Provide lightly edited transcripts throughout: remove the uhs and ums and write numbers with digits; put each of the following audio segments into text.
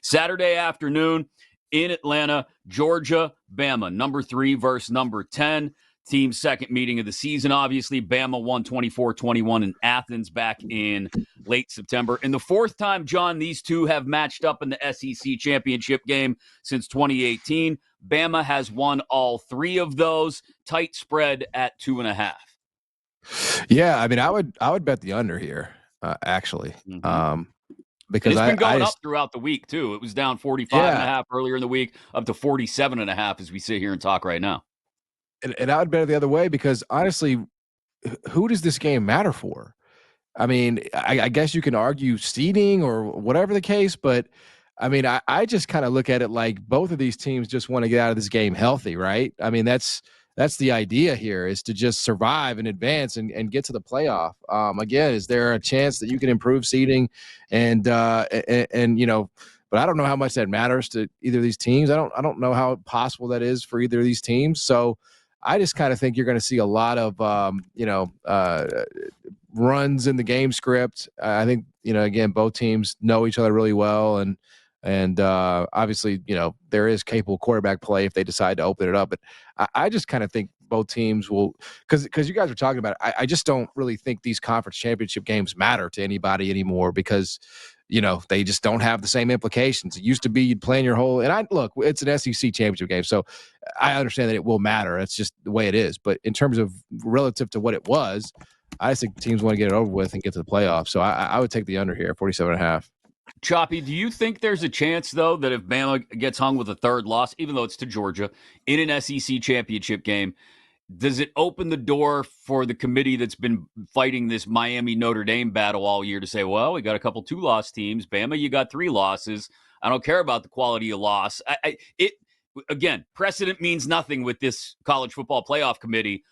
Saturday afternoon in Atlanta, Georgia, Bama, number 3 versus number 10. Team's second meeting of the season, obviously. Bama won 24-21 in Athens back in late September. And the fourth time, John, these two have matched up in the SEC championship game since 2018. Bama has won all 3 of those. Tight spread at 2.5. Yeah, I mean, I would bet the under here, actually. Because it's been going up throughout the week, too. It was down 45.5 earlier in the week, up to 47.5 as we sit here and talk right now. And I would bet it the other way because, honestly, who does this game matter for? I mean, I guess you can argue seeding or whatever the case, but, I mean, I just kind of look at it like both of these teams just want to get out of this game healthy, right? I mean, that's the idea here, is to just survive and advance and get to the playoff. Again, is there a chance that you can improve seeding and you know, but I don't know how much that matters to either of these teams. I don't know how possible that is for either of these teams. So I just kind of think you're going to see a lot of runs in the game script. I think, you know, again, both teams know each other really well, and obviously, you know, there is capable quarterback play if they decide to open it up. But I just kind of think both teams will, because you guys were talking about it, I just don't really think these conference championship games matter to anybody anymore because, you know, they just don't have the same implications. It used to be you'd plan your whole, and look, it's an SEC championship game, so I understand that it will matter. It's just the way it is. But in terms of relative to what it was, I just think teams want to get it over with and get to the playoffs. So I would take the under here, 47.5. Choppy, do you think there's a chance, though, that if Bama gets hung with a third loss, even though it's to Georgia, in an SEC championship game, does it open the door for the committee that's been fighting this Miami-Notre Dame battle all year to say, well, we got a couple 2-loss teams. Bama, you got 3 losses. I don't care about the quality of loss. Again, precedent means nothing with this college football playoff committee.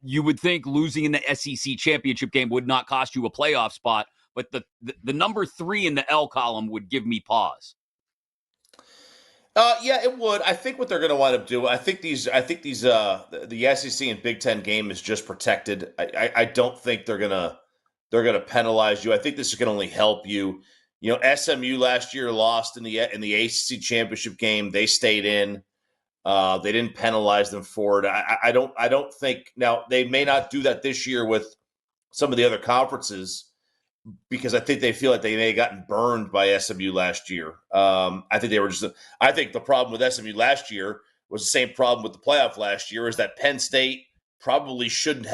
You would think losing in the SEC championship game would not cost you a playoff spot, but the number 3 in the L column would give me pause. Yeah, it would. I think what they're going to wind up doing, I think the SEC and Big Ten game is just protected. I don't think they're gonna penalize you. I think this is going to only help you. You know, SMU last year lost in the ACC championship game. They stayed in. They didn't penalize them for it. I don't think, now they may not do that this year with some of the other conferences, because I think they feel like they may have gotten burned by SMU last year. I think the problem with SMU last year was the same problem with the playoff last year, is that Penn State and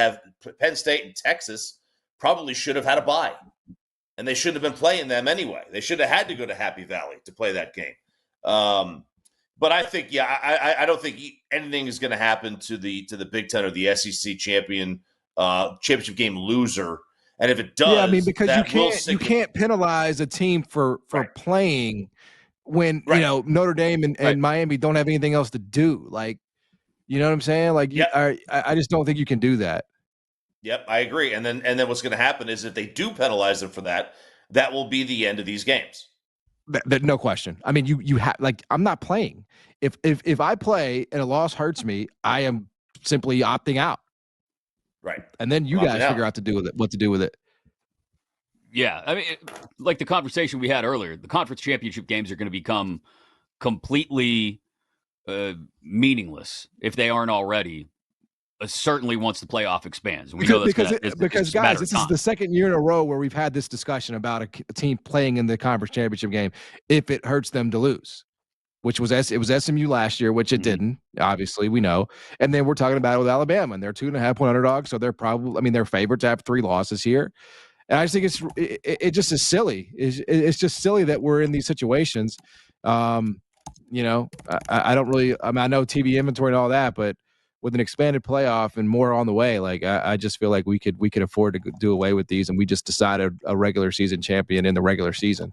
Texas probably should have had a bye. And they shouldn't have been playing them anyway. They should have had to go to Happy Valley to play that game. But I think, I don't think anything is going to happen to the Big Ten or the SEC championship game loser. And if it does, I mean, because you can't penalize a team for playing when you know Notre Dame and Miami don't have anything else to do. Like, you know what I'm saying? Like, I just don't think you can do that. Yep, I agree. And then what's going to happen is if they do penalize them for that, that will be the end of these games. No question. I mean, you have, like, I'm not playing. If I play and a loss hurts me, I am simply opting out. Right. And then you guys figure out what to do with it. Yeah. I mean, like the conversation we had earlier, the conference championship games are going to become completely meaningless if they aren't already. Certainly once the playoff expands. We know that's because guys, this is the second year in a row where we've had this discussion about a team playing in the conference championship game if it hurts them to lose, which was SMU last year, which it didn't. Obviously, we know. And then we're talking about it with Alabama, and they're 2.5-point underdogs, so they're probably, I mean, they're favored to have 3 losses here. And I just think it just is silly. It's just silly that we're in these situations. You know, I don't really. I mean, I know TV inventory and all that, but with an expanded playoff and more on the way, like I just feel like we could afford to do away with these, and we just decided a regular season champion in the regular season.